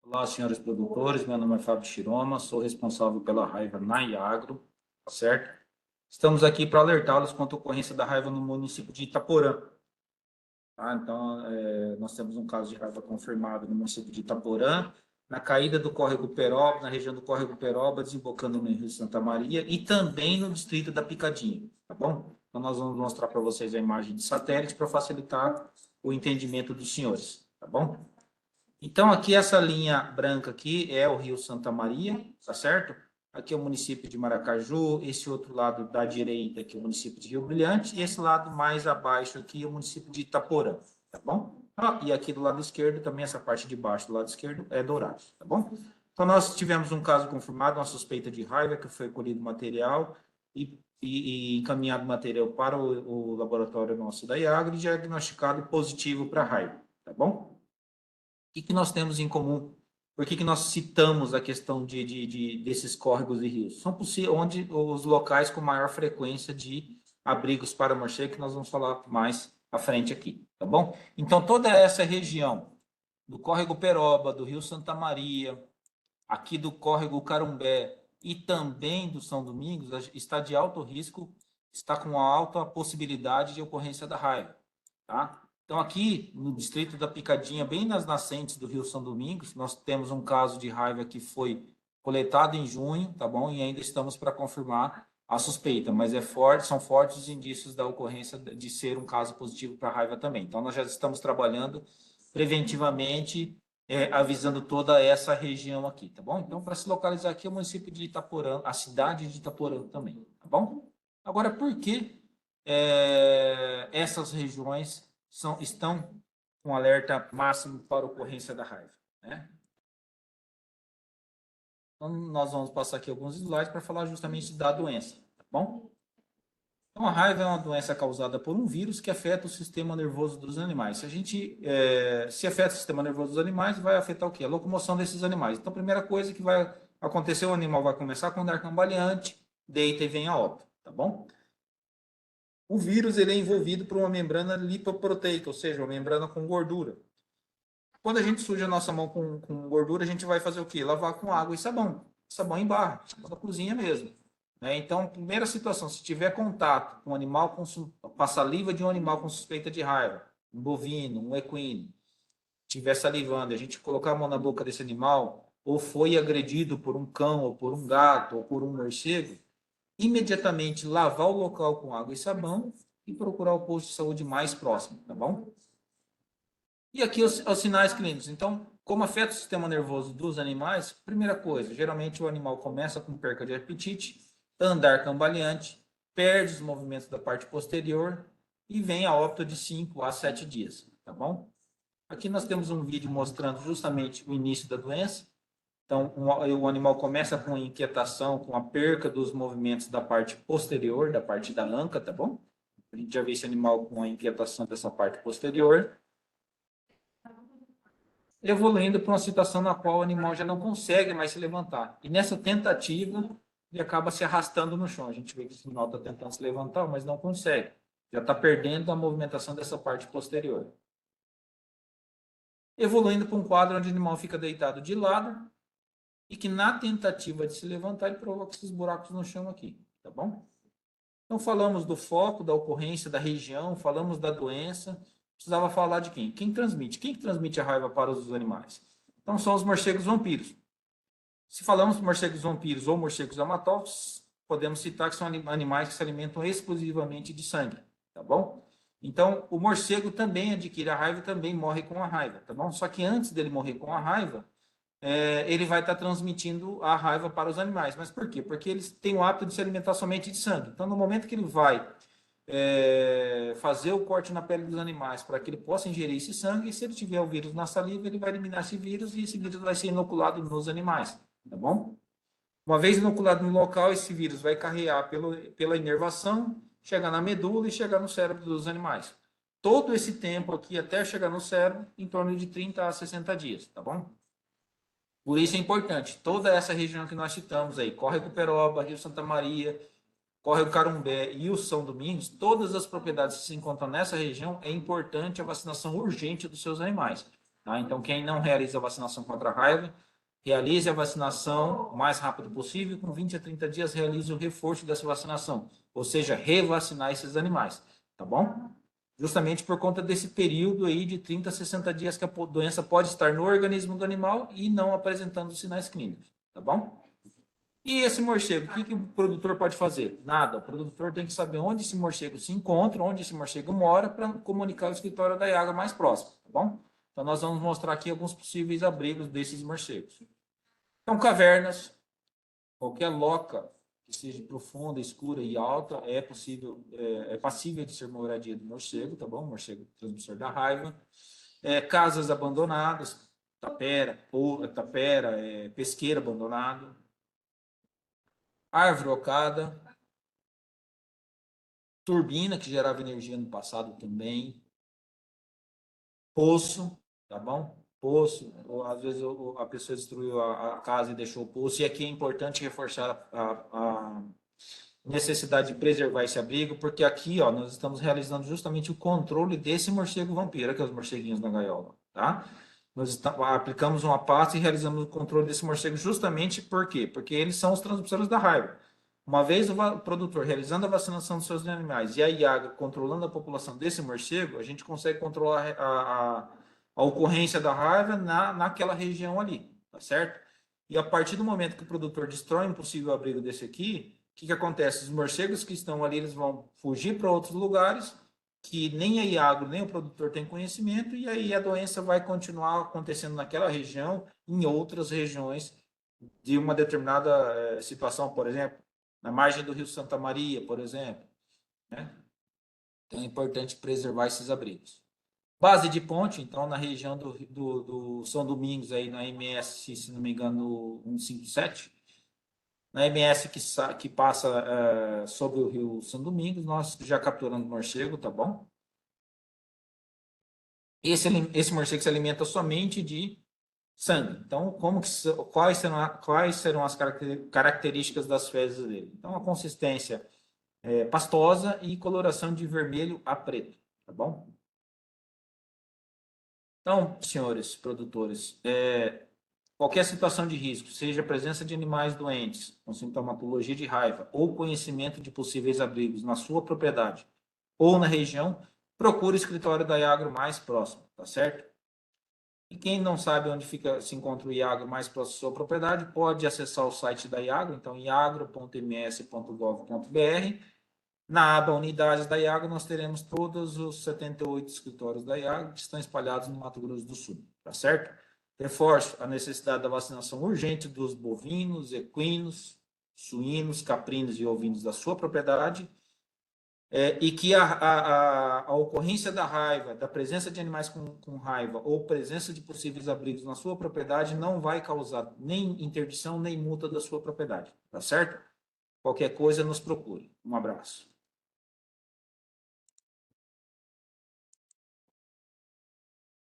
Olá, senhores produtores, meu nome é Fábio Chiroma, sou responsável pela raiva na Iagro, tá certo? Estamos aqui para alertá-los quanto à ocorrência da raiva no município de Itaporã. Tá? Então, nós temos um caso de raiva confirmado no município de Itaporã, na caída do córrego Peroba, na região do córrego Peroba, desembocando no Rio Santa Maria e também no distrito da Picadinha, tá bom? Então, nós vamos mostrar para vocês a imagem de satélite para facilitar o entendimento dos senhores, tá bom? Então, aqui essa linha branca aqui é o Rio Santa Maria, tá certo? Aqui é o município de Maracaju, esse outro lado da direita aqui é o município de Rio Brilhante, e esse lado mais abaixo aqui é o município de Itaporã, tá bom? E aqui do lado esquerdo, também essa parte de baixo do lado esquerdo é Dourados, tá bom? Então, nós tivemos um caso confirmado, uma suspeita de raiva, que foi colhido material e encaminhado material para o laboratório nosso da IAGRO e diagnosticado positivo para raiva, tá bom? O que nós temos em comum? Por que nós citamos a questão desses córregos e rios? São onde os locais com maior frequência de abrigos para morcego, que nós vamos falar mais à frente aqui, tá bom? Então, toda essa região do córrego Peroba, do rio Santa Maria, aqui do córrego Carumbé e também do São Domingos, está de alto risco, está com alta possibilidade de ocorrência da raiva, tá? Então, aqui no distrito da Picadinha, bem nas nascentes do Rio São Domingos, nós temos um caso de raiva que foi coletado em junho, tá bom? E ainda estamos para confirmar a suspeita, mas são fortes os indícios da ocorrência de ser um caso positivo para raiva também. Então, nós já estamos trabalhando preventivamente, avisando toda essa região aqui, tá bom? Então, para se localizar aqui, é o município de Itaporã, a cidade de Itaporã também, tá bom? Agora, por que essas regiões estão com alerta máximo para ocorrência da raiva, né? Então, nós vamos passar aqui alguns slides para falar justamente da doença, tá bom? Então, a raiva é uma doença causada por um vírus que afeta o sistema nervoso dos animais. Se afeta o sistema nervoso dos animais, vai afetar o quê? A locomoção desses animais. Então, a primeira coisa que vai acontecer, o animal vai começar com andar cambaleante, deita e vem a óbito, tá bom? O vírus ele é envolvido por uma membrana lipoproteica, ou seja, uma membrana com gordura. Quando a gente suja a nossa mão com gordura, a gente vai fazer o quê? Lavar com água e sabão. Sabão em barra, sabão da cozinha mesmo. Né? Então, primeira situação, se tiver contato com um animal com a saliva de um animal com suspeita de raiva, um bovino, um equino, estiver salivando, a gente colocar a mão na boca desse animal, ou foi agredido por um cão, ou por um gato, ou por um morcego, imediatamente lavar o local com água e sabão e procurar o posto de saúde mais próximo, tá bom? E aqui os sinais clínicos. Então, como afeta o sistema nervoso dos animais, primeira coisa, geralmente o animal começa com perca de apetite, andar cambaleante, perde os movimentos da parte posterior e vem a óbito de 5 a 7 dias, tá bom? Aqui nós temos um vídeo mostrando justamente o início da doença. Então, o animal começa com inquietação, com a perca dos movimentos da parte posterior, da parte da anca, tá bom? A gente já vê esse animal com a inquietação dessa parte posterior, evoluindo para uma situação na qual o animal já não consegue mais se levantar. E nessa tentativa, ele acaba se arrastando no chão. A gente vê que esse animal está tentando se levantar, mas não consegue. Já está perdendo a movimentação dessa parte posterior. Evoluindo para um quadro onde o animal fica deitado de lado e que na tentativa de se levantar, ele provoca esses buracos no chão aqui, tá bom? Então, falamos do foco, da ocorrência, da região, falamos da doença. Precisava falar de quem? Quem transmite? Quem que transmite a raiva para os animais? Então, são os morcegos vampiros. Se falamos de morcegos vampiros ou morcegos hematófagos, podemos citar que são animais que se alimentam exclusivamente de sangue, tá bom? Então, o morcego também adquire a raiva e também morre com a raiva, tá bom? Só que antes dele morrer com a raiva, ele vai estar transmitindo a raiva para os animais. Mas por quê? Porque eles têm o hábito de se alimentar somente de sangue. Então, no momento que ele vai fazer o corte na pele dos animais para que ele possa ingerir esse sangue, e se ele tiver o vírus na saliva, ele vai eliminar esse vírus e esse vírus vai ser inoculado nos animais, tá bom? Uma vez inoculado no local, esse vírus vai carrear pela inervação, chegar na medula e chegar no cérebro dos animais. Todo esse tempo aqui, até chegar no cérebro, em torno de 30 a 60 dias, tá bom? Por isso é importante, toda essa região que nós citamos aí, Córrego Peroba, Rio Santa Maria, Córrego Carumbé e o São Domingos, todas as propriedades que se encontram nessa região, é importante a vacinação urgente dos seus animais. Tá? Então, quem não realiza a vacinação contra a raiva, realize a vacinação o mais rápido possível, com 20 a 30 dias realize o reforço dessa vacinação, ou seja, revacinar esses animais, tá bom? Justamente por conta desse período aí de 30 a 60 dias que a doença pode estar no organismo do animal e não apresentando sinais clínicos, tá bom? E esse morcego, o que o produtor pode fazer? Nada, o produtor tem que saber onde esse morcego se encontra, onde esse morcego mora, para comunicar ao escritório da IAGA mais próximo, tá bom? Então, nós vamos mostrar aqui alguns possíveis abrigos desses morcegos. Então, cavernas, qualquer loca que seja profunda, escura e alta é possível, é passível de ser moradia do morcego, tá bom? Morcego transmissor da raiva. Casas abandonadas, tapera, pesqueira abandonado, árvore ocada, turbina que gerava energia no passado também, poço, tá bom? Poço, ou, às vezes a pessoa destruiu a casa e deixou o poço, e aqui é importante reforçar a necessidade de preservar esse abrigo, porque aqui, ó, nós estamos realizando justamente o controle desse morcego vampiro, que é os morceguinhos na gaiola, tá? Nós aplicamos uma pasta e realizamos o controle desse morcego justamente por quê? Porque eles são os transmissores da raiva. Uma vez o produtor realizando a vacinação dos seus animais e a IAGA controlando a população desse morcego, a gente consegue controlar a ocorrência da raiva naquela região ali, tá certo? E a partir do momento que o produtor destrói um possível abrigo desse aqui, o que acontece? Os morcegos que estão ali, eles vão fugir para outros lugares que nem a IAGRO, nem o produtor tem conhecimento, e aí a doença vai continuar acontecendo naquela região, em outras regiões de uma determinada situação, por exemplo, na margem do Rio Santa Maria, por exemplo, né? Então é importante preservar esses abrigos. Base de ponte, então, na região do São Domingos, aí na MS, se não me engano, 157, na MS que passa sobre o Rio São Domingos, nós já capturamos morcego, tá bom? Esse morcego se alimenta somente de sangue. Então, quais serão as características das fezes dele? Então, a consistência pastosa e coloração de vermelho a preto, tá bom? Então, senhores produtores, qualquer situação de risco, seja a presença de animais doentes, com sintomatologia de raiva, ou conhecimento de possíveis abrigos na sua propriedade ou na região, procure o escritório da Iagro mais próximo, tá certo? E quem não sabe onde se encontra o Iagro mais próximo da sua propriedade, pode acessar o site da Iagro, então iagro.ms.gov.br. Na aba Unidades da Iagro, nós teremos todos os 78 escritórios da Iagro que estão espalhados no Mato Grosso do Sul, tá certo? Reforço a necessidade da vacinação urgente dos bovinos, equinos, suínos, caprinos e ovinos da sua propriedade, e que a ocorrência da raiva, da presença de animais com raiva ou presença de possíveis abrigos na sua propriedade não vai causar nem interdição nem multa da sua propriedade, tá certo? Qualquer coisa, nos procure. Um abraço.